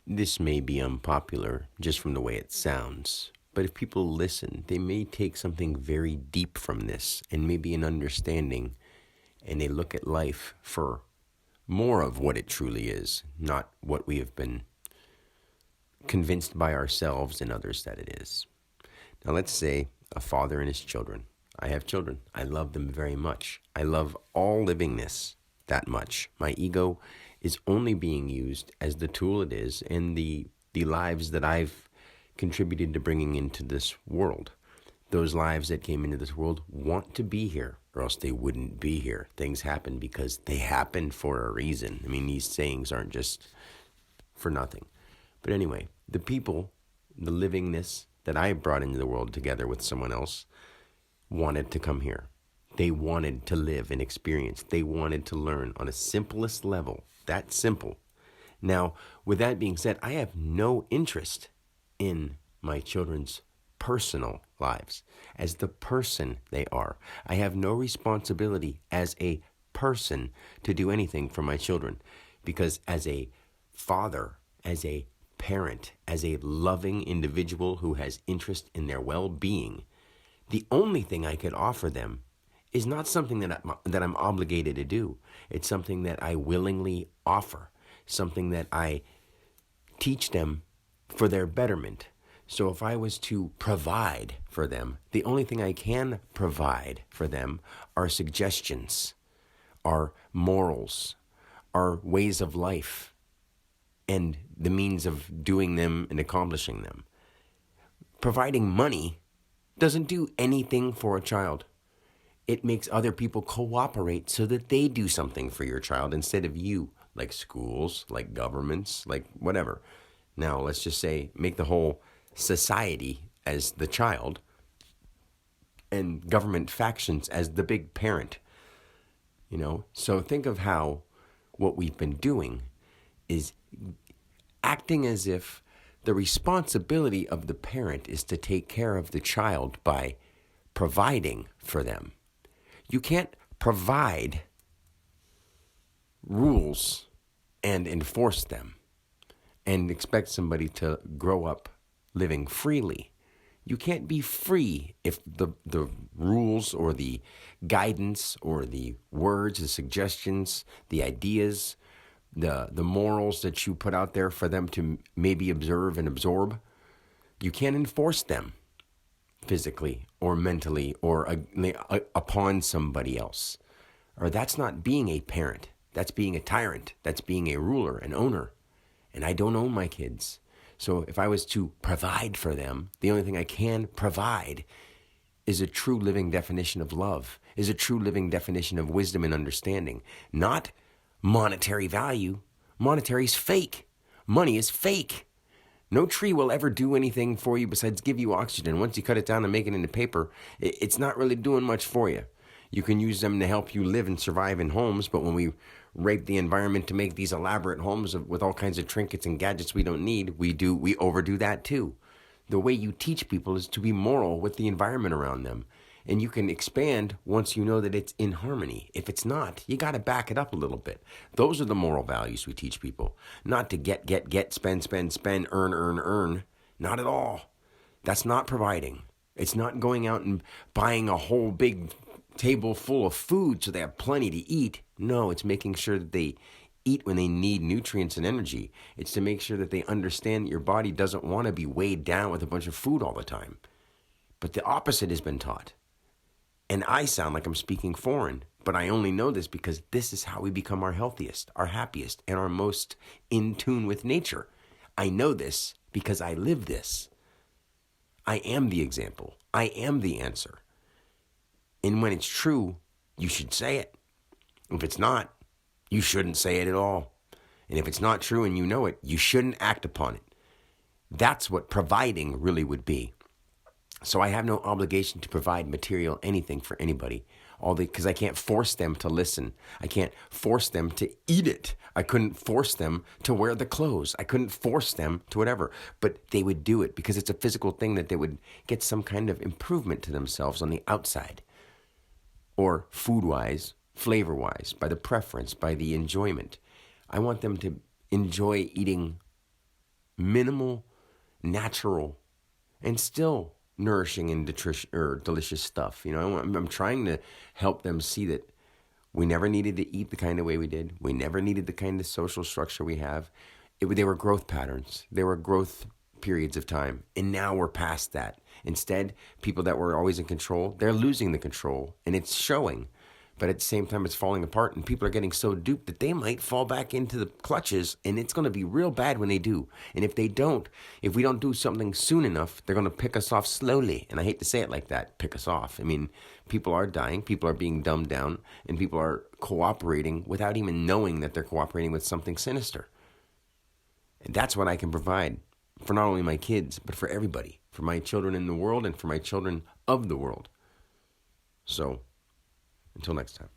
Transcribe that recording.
This may be unpopular just from the way it sounds, but if people listen, they may take something very deep from this and maybe an understanding, and they look at life for more of what it truly is, not what we have been convinced by ourselves and others that it is. Now, let's say a father and his children. I have children. I love them very much. I love all livingness that much. My ego is only being used as the tool it is in the lives that I've contributed to bringing into this world. Those lives that came into this world want to be here, or else they wouldn't be here. Things happen because they happen for a reason. I mean, these sayings aren't just for nothing. But anyway, the people, the livingness that I brought into the world together with someone else, wanted to come here. They wanted to live and experience. They wanted to learn on a simplest level. That simple. Now, with that being said, I have no interest in my children's personal lives as the person they are. I have no responsibility as a person to do anything for my children, because as a father, as a parent, as a loving individual who has interest in their well-being, the only thing I could offer them is not something that I'm obligated to do. It's something that I willingly offer, something that I teach them for their betterment. So if I was to provide for them, the only thing I can provide for them are suggestions, are morals, are ways of life, and the means of doing them and accomplishing them. Providing money doesn't do anything for a child. It makes other people cooperate so that they do something for your child instead of you, like schools, like governments, like whatever. Now, let's just say make the whole society as the child and government factions as the big parent. So think of how what we've been doing is acting as if the responsibility of the parent is to take care of the child by providing for them. You can't provide rules and enforce them and expect somebody to grow up living freely. You can't be free if the rules or the guidance or the words, the suggestions, the ideas, the morals that you put out there for them to maybe observe and absorb, you can't enforce them physically or mentally or upon somebody else. Or that's not being a parent. That's being a tyrant. That's being a ruler, an owner. And I don't own my kids. So if I was to provide for them, the only thing I can provide is a true living definition of love, is a true living definition of wisdom and understanding, not monetary value. Monetary is fake. Money is fake. No tree will ever do anything for you besides give you oxygen. Once you cut it down and make it into paper, it's not really doing much for you. You can use them to help you live and survive in homes, but when we rape the environment to make these elaborate homes with all kinds of trinkets and gadgets we don't need, we overdo that too. The way you teach people is to be moral with the environment around them. And you can expand once you know that it's in harmony. If it's not, you got to back it up a little bit. Those are the moral values we teach people. Not to get, spend, earn. Not at all. That's not providing. It's not going out and buying a whole big table full of food so they have plenty to eat. No, it's making sure that they eat when they need nutrients and energy. It's to make sure that they understand that your body doesn't want to be weighed down with a bunch of food all the time. But the opposite has been taught. And I sound like I'm speaking foreign, but I only know this because this is how we become our healthiest, our happiest, and our most in tune with nature. I know this because I live this. I am the example. I am the answer. And when it's true, you should say it. If it's not, you shouldn't say it at all. And if it's not true and you know it, you shouldn't act upon it. That's what providing really would be. So I have no obligation to provide material anything for anybody, because I can't force them to listen. I can't force them to eat it. I couldn't force them to wear the clothes. I couldn't force them to whatever. But they would do it because it's a physical thing that they would get some kind of improvement to themselves on the outside. Or food-wise, flavor-wise, by the preference, by the enjoyment. I want them to enjoy eating minimal, natural, and still nourishing and delicious stuff. I'm trying to help them see that we never needed to eat the kind of way we did. We never needed the kind of social structure we have. They were growth patterns. They were growth periods of time. And now we're past that. Instead, people that were always in control, they're losing the control. And it's showing. But at the same time, it's falling apart. And people are getting so duped that they might fall back into the clutches. And it's going to be real bad when they do. And if we don't do something soon enough, they're going to pick us off slowly. And I hate to say it like that, pick us off. I mean, people are dying. People are being dumbed down. And people are cooperating without even knowing that they're cooperating with something sinister. And that's what I can provide for not only my kids, but for everybody, for my children in the world and for my children of the world. So, until next time.